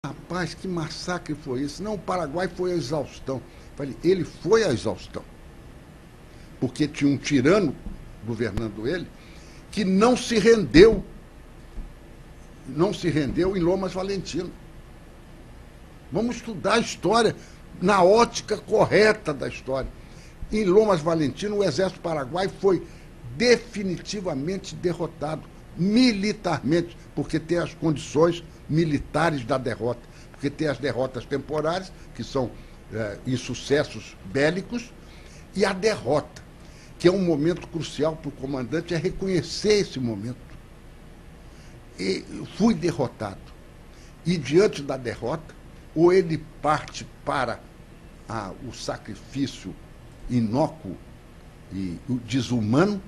Rapaz, que massacre foi esse? Não, o Paraguai foi a exaustão. Falei, ele foi a exaustão. Porque tinha um tirano governando ele que não se rendeu. Não se rendeu em Lomas Valentino. Vamos estudar a história na ótica correta da história. Em Lomas Valentino, o exército paraguaio foi definitivamente derrotado, militarmente, porque tem as condições militares da derrota, porque tem as derrotas temporárias, que são insucessos bélicos, e a derrota, que é um momento crucial para o comandante, é reconhecer esse momento. E fui derrotado. E diante da derrota, ou ele parte para o sacrifício inócuo e desumano,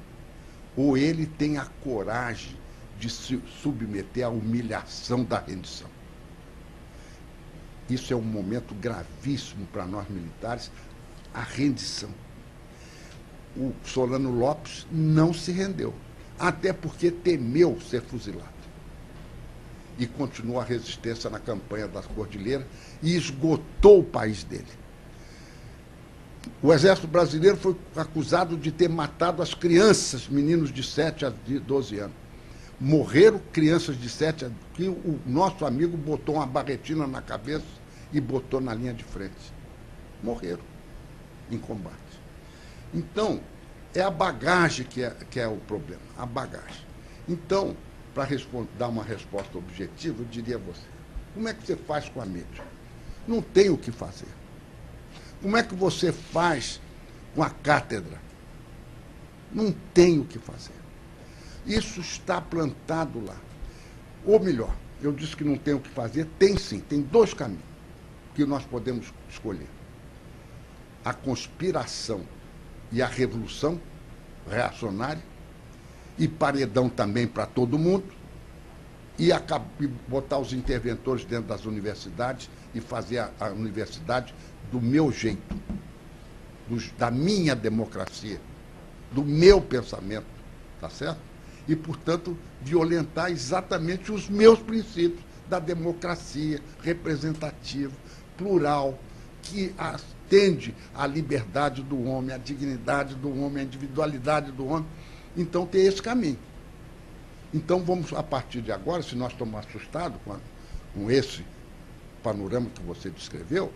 ou ele tem a coragem de se submeter à humilhação da rendição. Isso é um momento gravíssimo para nós militares, a rendição. O Solano Lopes não se rendeu, até porque temeu ser fuzilado. E continuou a resistência na campanha das Cordilheiras e esgotou o país dele. O Exército Brasileiro foi acusado de ter matado as crianças, meninos de 7 a 12 anos. Morreram crianças de 7 a... que o nosso amigo botou uma barretina na cabeça e botou na linha de frente. Morreram em combate. Então, é a bagagem que é o problema, a bagagem. Então, para dar uma resposta objetiva, eu diria a você, como é que você faz com a mídia? Não tem o que fazer. Como é que você faz com a cátedra? Não tem o que fazer. Isso está plantado lá. Ou melhor, eu disse que não tem o que fazer, tem sim, tem dois caminhos que nós podemos escolher. A conspiração e a revolução reacionária, e paredão também para todo mundo, e botar os interventores dentro das universidades e fazer a universidade do meu jeito, da minha democracia, do meu pensamento, tá certo? E, portanto, violentar exatamente os meus princípios da democracia representativa, plural, que atende à liberdade do homem, à dignidade do homem, à individualidade do homem. Então, tem esse caminho. Então, vamos, a partir de agora, se nós estamos assustados com esse panorama que você descreveu,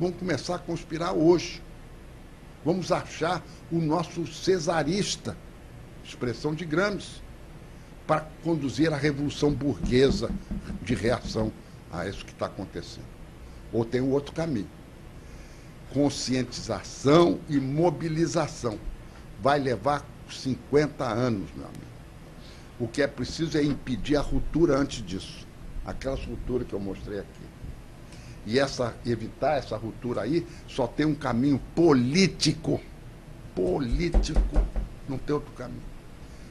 vamos começar a conspirar hoje. Vamos achar o nosso cesarista, expressão de Gramsci, para conduzir a revolução burguesa de reação a isso que está acontecendo. Ou tem um outro caminho. Conscientização e mobilização. Vai levar 50 anos, meu amigo. O que é preciso é impedir a ruptura antes disso. Aquela ruptura que eu mostrei aqui. E evitar essa ruptura aí só tem um caminho político. Político. Não tem outro caminho.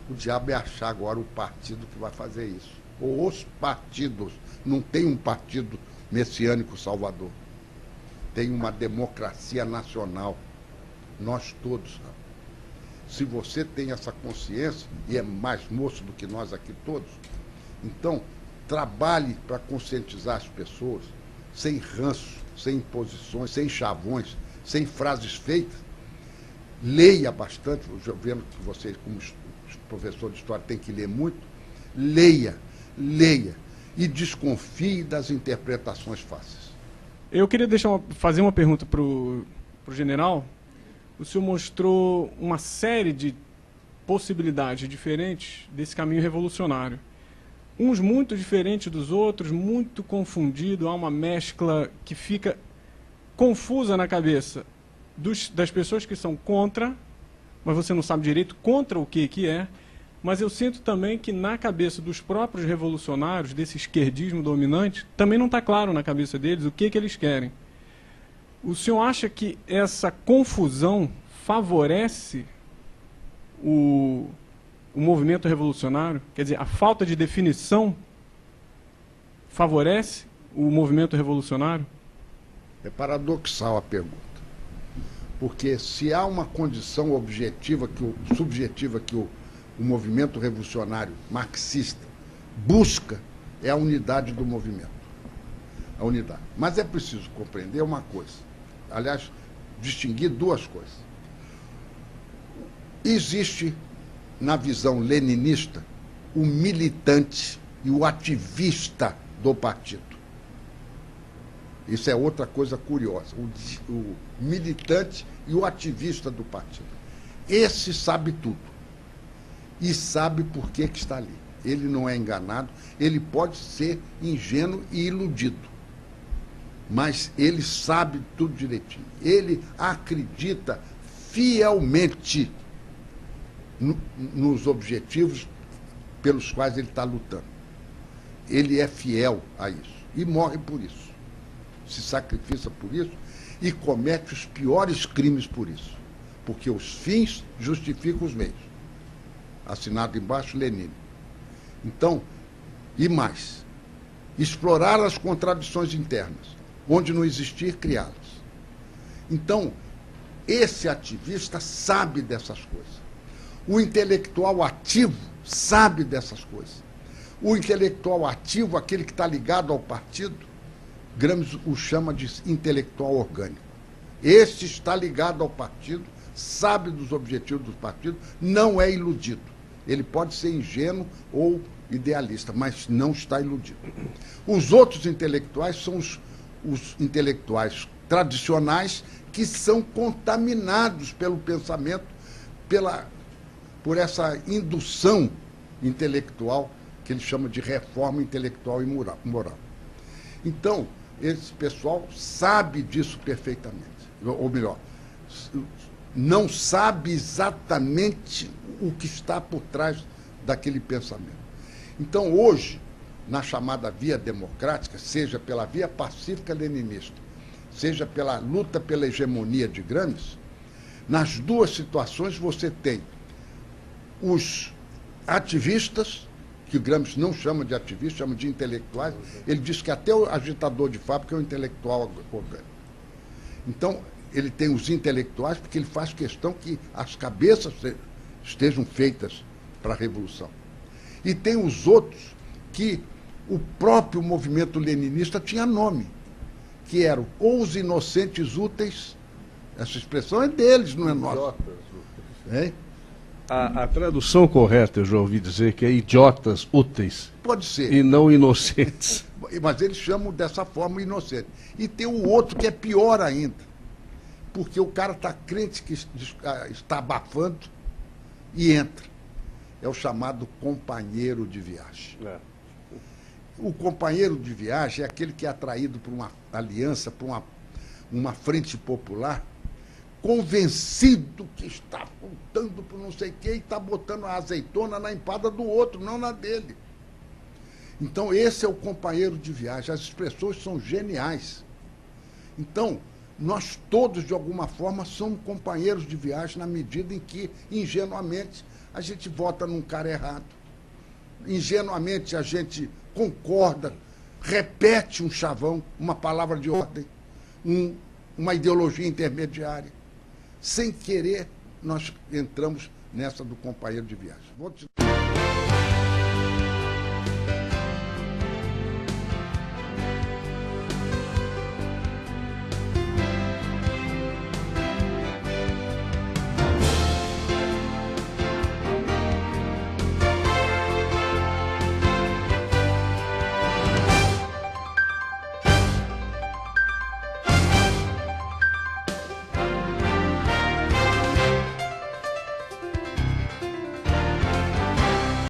O diabo é achar agora o partido que vai fazer isso. Ou os partidos. Não tem um partido messiânico salvador. Tem uma democracia nacional. Nós todos, sabe? Se você tem essa consciência, e é mais moço do que nós aqui todos, então trabalhe para conscientizar as pessoas, sem ranço, sem imposições, sem chavões, sem frases feitas. Leia bastante, eu vendo que você, como professor de história, tem que ler muito. Leia, leia, e desconfie das interpretações fáceis. Eu queria fazer uma pergunta para o general. O senhor mostrou uma série de possibilidades diferentes desse caminho revolucionário. Uns muito diferentes dos outros, muito confundido, há uma mescla que fica confusa na cabeça das pessoas que são contra, mas você não sabe direito contra o que é, mas eu sinto também que na cabeça dos próprios revolucionários, desse esquerdismo dominante, também não está claro na cabeça deles o que eles querem. O senhor acha que essa confusão favorece o movimento revolucionário? Quer dizer, a falta de definição favorece o movimento revolucionário? É paradoxal a pergunta. Porque se há uma condição objetiva, subjetiva que o movimento revolucionário marxista busca, é a unidade do movimento. a unidade. Mas é preciso compreender uma coisa, aliás, distinguir duas coisas. Existe, na visão leninista, o militante e o ativista do partido. Isso é outra coisa curiosa, o militante e o ativista do partido. Esse sabe tudo e sabe por que está ali. Ele não é enganado, ele pode ser ingênuo e iludido, mas ele sabe tudo direitinho. Ele acredita fielmente nos objetivos pelos quais ele está lutando. Ele é fiel a isso e morre por isso. Se sacrifica por isso e comete os piores crimes por isso. Porque os fins justificam os meios. Assinado embaixo, Lenin. Então, e mais, explorar as contradições internas, onde não existir, criá-las. Então, esse ativista sabe dessas coisas. O intelectual ativo sabe dessas coisas. O intelectual ativo, aquele que está ligado ao partido, Gramsci o chama de intelectual orgânico. Este está ligado ao partido, sabe dos objetivos do partido, não é iludido. Ele pode ser ingênuo ou idealista, mas não está iludido. Os outros intelectuais são os intelectuais tradicionais que são contaminados pelo pensamento, por essa indução intelectual que ele chama de reforma intelectual e moral. Então, esse pessoal sabe disso perfeitamente. Ou melhor, não sabe exatamente o que está por trás daquele pensamento. Então, hoje, na chamada via democrática, seja pela via pacífica leninista, seja pela luta pela hegemonia de Gramsci, nas duas situações você tem os ativistas, que o Gramsci não chama de ativistas, chama de intelectuais. Ele diz que até o agitador de fábrica é um intelectual orgânico. Então, ele tem os intelectuais, porque ele faz questão que as cabeças estejam feitas para a revolução. E tem os outros que o próprio movimento leninista tinha nome, que eram ou os inocentes úteis, essa expressão é deles, não é nossa. É? A tradução correta, eu já ouvi dizer, que é idiotas úteis. Pode ser. E não inocentes. Mas eles chamam dessa forma inocente. E tem o outro que é pior ainda, porque o cara está crente que está abafando e entra. É o chamado companheiro de viagem. É. O companheiro de viagem é aquele que é atraído por uma aliança, por uma frente popular, convencido que está lutando por não sei o quê e está botando a azeitona na empada do outro, não na dele. Então, esse é o companheiro de viagem. As expressões são geniais. Então, nós todos, de alguma forma, somos companheiros de viagem na medida em que, ingenuamente, a gente vota num cara errado. Ingenuamente, a gente concorda, repete um chavão, uma palavra de ordem, uma ideologia intermediária. Sem querer, nós entramos nessa do companheiro de viagem.